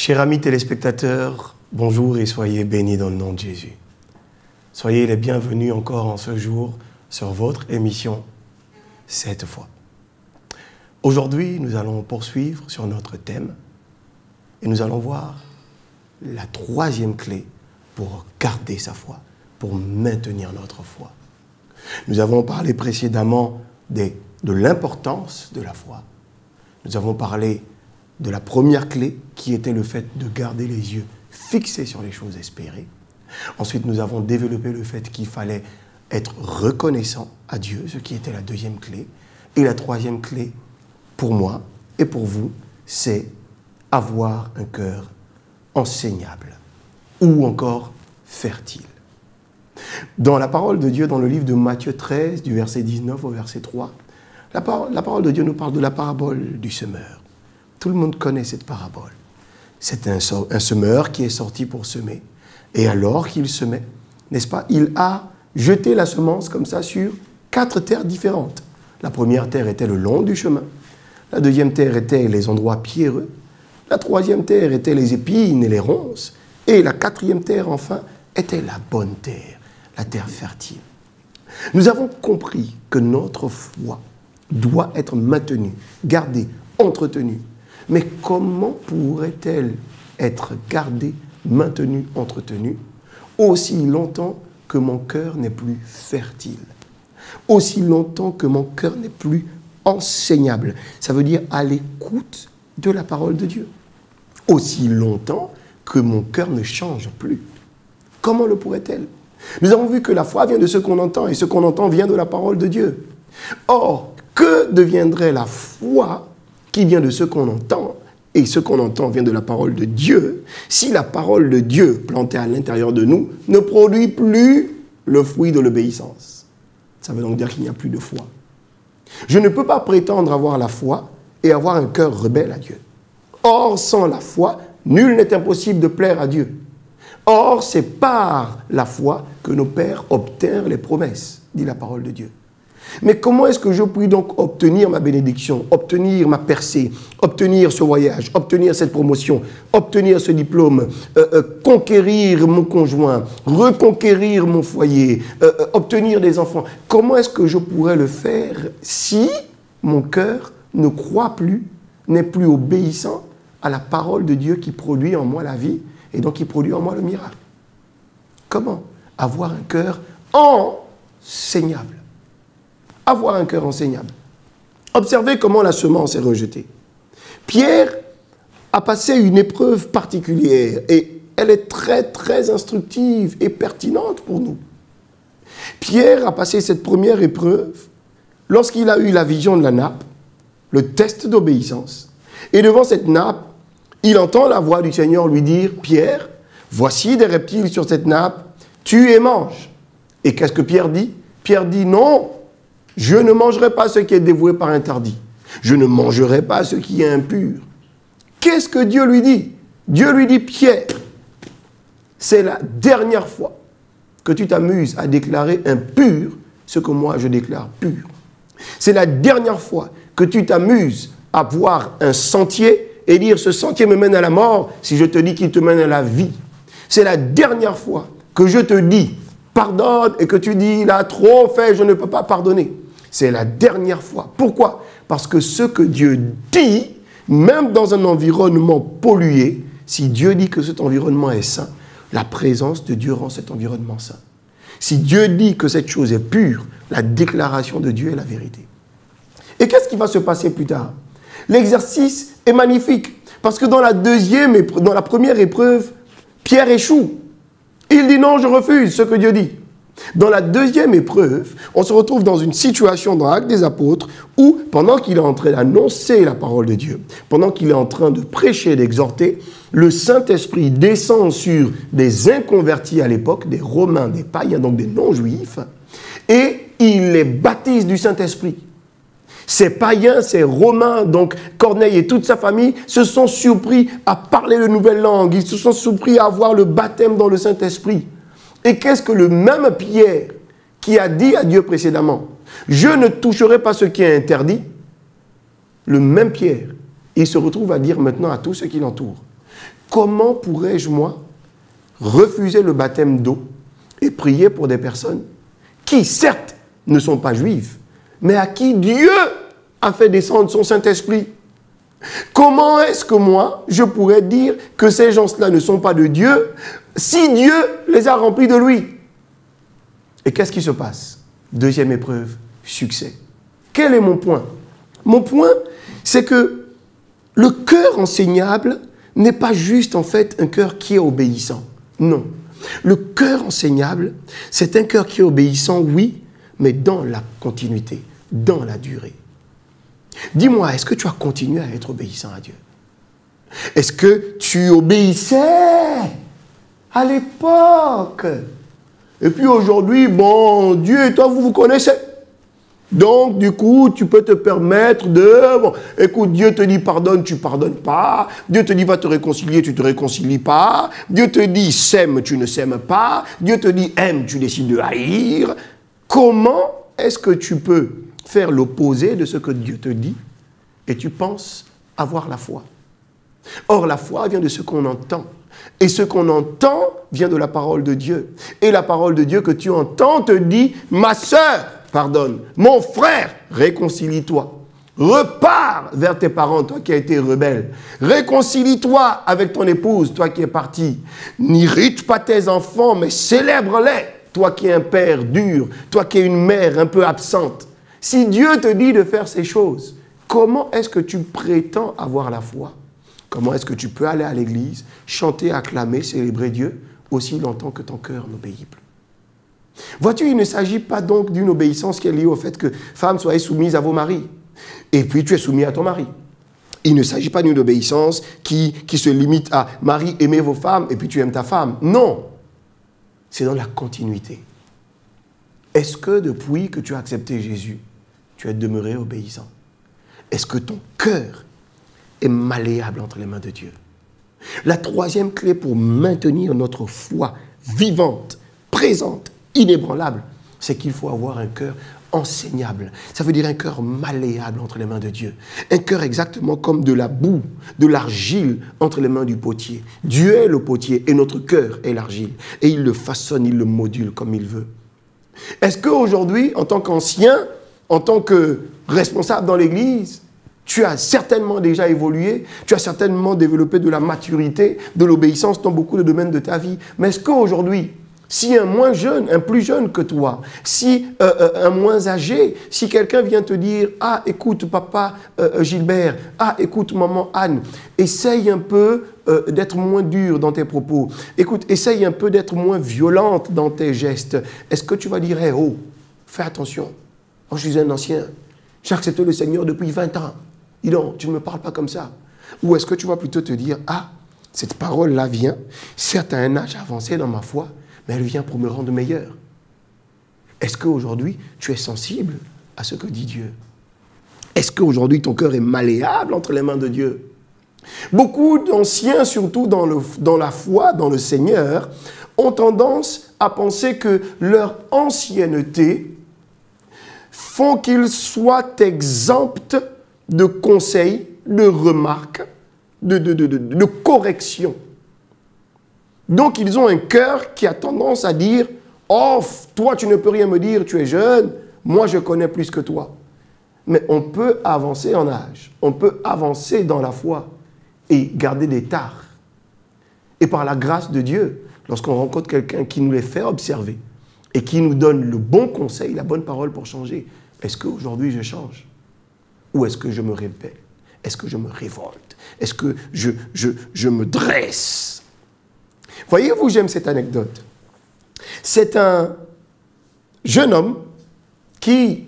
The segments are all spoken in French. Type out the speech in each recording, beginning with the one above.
Chers amis téléspectateurs, bonjour et soyez bénis dans le nom de Jésus. Soyez les bienvenus encore en ce jour sur votre émission Cette foi. Aujourd'hui, nous allons poursuivre sur notre thème et nous allons voir la troisième clé pour garder sa foi, pour maintenir notre foi. Nous avons parlé précédemment de l'importance de la foi. Nous avons parlé de la première clé qui était le fait de garder les yeux fixés sur les choses espérées. Ensuite, nous avons développé le fait qu'il fallait être reconnaissant à Dieu, ce qui était la deuxième clé. Et la troisième clé, pour moi et pour vous, c'est avoir un cœur enseignable ou encore fertile. Dans la parole de Dieu, dans le livre de Matthieu 13, du verset 19 au verset 3, la parole de Dieu nous parle de la parabole du semeur. Tout le monde connaît cette parabole. C'est un semeur qui est sorti pour semer. Et alors qu'il semait, n'est-ce pas, il a jeté la semence comme ça sur 4 terres différentes. La première terre était le long du chemin. La deuxième terre était les endroits pierreux. La troisième terre était les épines et les ronces. Et la quatrième terre, enfin, était la bonne terre, la terre fertile. Nous avons compris que notre foi doit être maintenue, gardée, entretenue. Mais comment pourrait-elle être gardée, maintenue, entretenue aussi longtemps que mon cœur n'est plus fertile, aussi longtemps que mon cœur n'est plus enseignable? Ça veut dire à l'écoute de la parole de Dieu. Aussi longtemps que mon cœur ne change plus. Comment le pourrait-elle? Nous avons vu que la foi vient de ce qu'on entend et ce qu'on entend vient de la parole de Dieu. Or, que deviendrait la foi qui vient de ce qu'on entend, et ce qu'on entend vient de la parole de Dieu, si la parole de Dieu, plantée à l'intérieur de nous, ne produit plus le fruit de l'obéissance? Ça veut donc dire qu'il n'y a plus de foi. Je ne peux pas prétendre avoir la foi et avoir un cœur rebelle à Dieu. Or, sans la foi, nul n'est impossible de plaire à Dieu. Or, c'est par la foi que nos pères obtinrent les promesses, dit la parole de Dieu. Mais comment est-ce que je puis donc obtenir ma bénédiction, obtenir ma percée, obtenir ce voyage, obtenir cette promotion, obtenir ce diplôme, conquérir mon conjoint, reconquérir mon foyer, obtenir des enfants? Comment est-ce que je pourrais le faire si mon cœur ne croit plus, n'est plus obéissant à la parole de Dieu qui produit en moi la vie et donc qui produit en moi le miracle? Comment avoir un cœur enseignable? Avoir un cœur enseignable. Observez comment la semence est rejetée. Pierre a passé une épreuve particulière et elle est très, très instructive et pertinente pour nous. Pierre a passé cette première épreuve lorsqu'il a eu la vision de la nappe, le test d'obéissance. Et devant cette nappe, il entend la voix du Seigneur lui dire « Pierre, voici des reptiles sur cette nappe, tue et mange. » Et qu'est-ce que Pierre dit? Pierre dit « Non, je ne mangerai pas ce qui est dévoué par interdit. Je ne mangerai pas ce qui est impur. » Qu'est-ce que Dieu lui dit? Dieu lui dit, Pierre, c'est la dernière fois que tu t'amuses à déclarer impur ce que moi je déclare pur. C'est la dernière fois que tu t'amuses à voir un sentier et dire ce sentier me mène à la mort si je te dis qu'il te mène à la vie. C'est la dernière fois que je te dis pardonne et que tu dis il a trop fait, je ne peux pas pardonner. C'est la dernière fois. Pourquoi? Parce que ce que Dieu dit, même dans un environnement pollué, si Dieu dit que cet environnement est saint, la présence de Dieu rend cet environnement saint. Si Dieu dit que cette chose est pure, la déclaration de Dieu est la vérité. Et qu'est-ce qui va se passer plus tard? L'exercice est magnifique. Parce que dans la première épreuve, Pierre échoue. Il dit non, je refuse ce que Dieu dit. Dans la deuxième épreuve, on se retrouve dans une situation dans l'Acte des Apôtres où, pendant qu'il est en train d'annoncer la parole de Dieu, pendant qu'il est en train de prêcher, d'exhorter, le Saint-Esprit descend sur des inconvertis à l'époque, des Romains, des païens, donc des non-juifs, et il les baptise du Saint-Esprit. Ces païens, ces Romains, donc Corneille et toute sa famille, se sont surpris à parler de nouvelles langues, ils se sont surpris à avoir le baptême dans le Saint-Esprit. Et qu'est-ce que le même Pierre qui a dit à Dieu précédemment, je ne toucherai pas ce qui est interdit, le même Pierre, il se retrouve à dire maintenant à tous ceux qui l'entourent, comment pourrais-je, moi, refuser le baptême d'eau et prier pour des personnes qui, certes, ne sont pas juives, mais à qui Dieu a fait descendre son Saint-Esprit? Comment est-ce que moi, je pourrais dire que ces gens-là ne sont pas de Dieu si Dieu les a remplis de lui? Et qu'est-ce qui se passe? Deuxième épreuve, succès. Quel est mon point? Mon point, c'est que le cœur enseignable n'est pas juste en fait un cœur qui est obéissant. Non. Le cœur enseignable, c'est un cœur qui est obéissant, oui, mais dans la continuité, dans la durée. Dis-moi, est-ce que tu as continué à être obéissant à Dieu? Est-ce que tu obéissais à l'époque? Et puis aujourd'hui, bon, Dieu et toi, vous vous connaissez. Donc, du coup, tu peux te permettre de... Bon, écoute, Dieu te dit pardonne, tu ne pardonnes pas. Dieu te dit va te réconcilier, tu ne te réconcilies pas. Dieu te dit sème, tu ne sèmes pas. Dieu te dit aime, tu décides de haïr. Comment est-ce que tu peux faire l'opposé de ce que Dieu te dit et tu penses avoir la foi? Or, la foi vient de ce qu'on entend. Et ce qu'on entend vient de la parole de Dieu. Et la parole de Dieu que tu entends te dit, ma sœur, pardonne, mon frère, réconcilie-toi. Repars vers tes parents, toi qui as été rebelle. Réconcilie-toi avec ton épouse, toi qui es parti. N'irrite pas tes enfants, mais célèbre-les, toi qui es un père dur, toi qui es une mère un peu absente. Si Dieu te dit de faire ces choses, comment est-ce que tu prétends avoir la foi? Comment est-ce que tu peux aller à l'église, chanter, acclamer, célébrer Dieu aussi longtemps que ton cœur n'obéit plus? Vois-tu, il ne s'agit pas donc d'une obéissance qui est liée au fait que femmes soyez soumises à vos maris. Et puis tu es soumis à ton mari. Il ne s'agit pas d'une obéissance qui se limite à mari, aimez vos femmes et puis tu aimes ta femme. Non. C'est dans la continuité. Est-ce que depuis que tu as accepté Jésus, tu es demeuré obéissant? Est-ce que ton cœur est malléable entre les mains de Dieu? La troisième clé pour maintenir notre foi vivante, présente, inébranlable, c'est qu'il faut avoir un cœur enseignable. Ça veut dire un cœur malléable entre les mains de Dieu. Un cœur exactement comme de la boue, de l'argile entre les mains du potier. Dieu est le potier et notre cœur est l'argile. Et il le façonne, il le module comme il veut. Est-ce qu'aujourd'hui, en tant qu'ancien, en tant que responsable dans l'Église, tu as certainement déjà évolué, tu as certainement développé de la maturité, de l'obéissance dans beaucoup de domaines de ta vie. Mais est-ce qu'aujourd'hui, si un moins jeune, un plus jeune que toi, si un moins âgé, si quelqu'un vient te dire « Ah, écoute, papa Gilbert, ah, écoute, maman Anne, essaye un peu d'être moins dur dans tes propos. Écoute, essaye un peu d'être moins violente dans tes gestes. » Est-ce que tu vas dire hey, « Oh, fais attention, moi je suis un ancien, j'ai accepté le Seigneur depuis 20 ans. Dis donc, tu ne me parles pas comme ça. » Ou est-ce que tu vas plutôt te dire « Ah, cette parole-là vient, certes à un âge avancé dans ma foi, mais elle vient pour me rendre meilleur. » Est-ce qu'aujourd'hui, tu es sensible à ce que dit Dieu? Est-ce qu'aujourd'hui, ton cœur est malléable entre les mains de Dieu? Beaucoup d'anciens, surtout dans la foi, dans le Seigneur, ont tendance à penser que leur ancienneté font qu'ils soient exempts de conseils, de remarques, de corrections. Donc, ils ont un cœur qui a tendance à dire « Oh, toi, tu ne peux rien me dire, tu es jeune, moi, je connais plus que toi. » Mais on peut avancer en âge, on peut avancer dans la foi et garder des tares. Et par la grâce de Dieu, lorsqu'on rencontre quelqu'un qui nous les fait observer et qui nous donne le bon conseil, la bonne parole pour changer, est-ce qu'aujourd'hui, je change? Ou est-ce que je me rébelle? Est-ce que je me révolte? Est-ce que je me dresse? Voyez-vous, j'aime cette anecdote. C'est un jeune homme qui,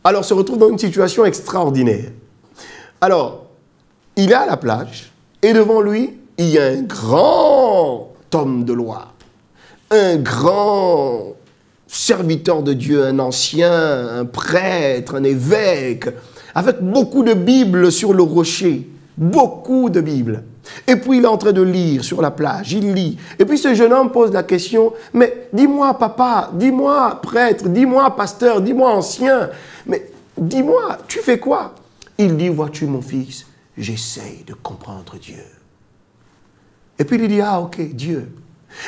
alors, se retrouve dans une situation extraordinaire. Alors, il est à la plage et devant lui, il y a un grand homme de loi, un grand serviteur de Dieu, un ancien, un prêtre, un évêque, avec beaucoup de Bibles sur le rocher, beaucoup de Bibles. Et puis il est en train de lire sur la plage, il lit. Et puis ce jeune homme pose la question, mais dis-moi papa, dis-moi prêtre, dis-moi pasteur, dis-moi ancien, mais dis-moi, tu fais quoi? Il dit, vois-tu mon fils, j'essaye de comprendre Dieu. Et puis il lui dit, ah ok, Dieu.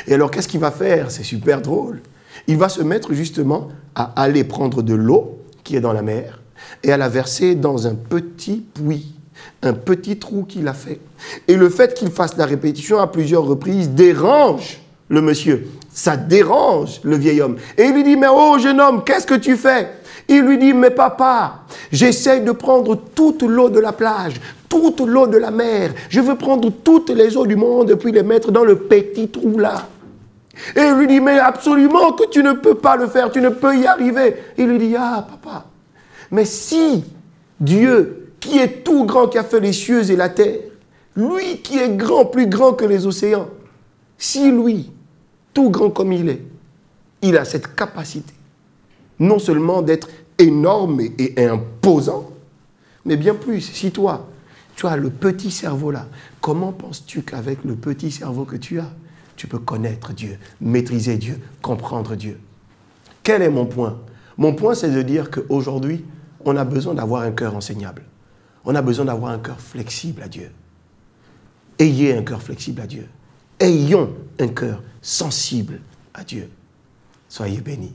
Et alors qu'est-ce qu'il va faire? C'est super drôle. Il va se mettre justement à aller prendre de l'eau qui est dans la mer et à la verser dans un petit puits, un petit trou qu'il a fait. Et le fait qu'il fasse la répétition à plusieurs reprises dérange le monsieur. Ça dérange le vieil homme. Et il lui dit, mais oh jeune homme, qu'est-ce que tu fais? Il lui dit, mais papa, j'essaie de prendre toute l'eau de la plage, toute l'eau de la mer. Je veux prendre toutes les eaux du monde et puis les mettre dans le petit trou là. Et il lui dit, mais absolument que tu ne peux pas le faire, tu ne peux y arriver. Il lui dit, ah papa, mais si Dieu, qui est tout grand, qui a fait les cieux et la terre, lui qui est grand, plus grand que les océans, si lui, tout grand comme il a cette capacité, non seulement d'être énorme et imposant, mais bien plus, si toi, tu as le petit cerveau là, comment penses-tu qu'avec le petit cerveau que tu as, tu peux connaître Dieu, maîtriser Dieu, comprendre Dieu? Quel est mon point? Mon point, c'est de dire qu'aujourd'hui, on a besoin d'avoir un cœur enseignable. On a besoin d'avoir un cœur flexible à Dieu. Ayez un cœur flexible à Dieu. Ayons un cœur sensible à Dieu. Soyez bénis.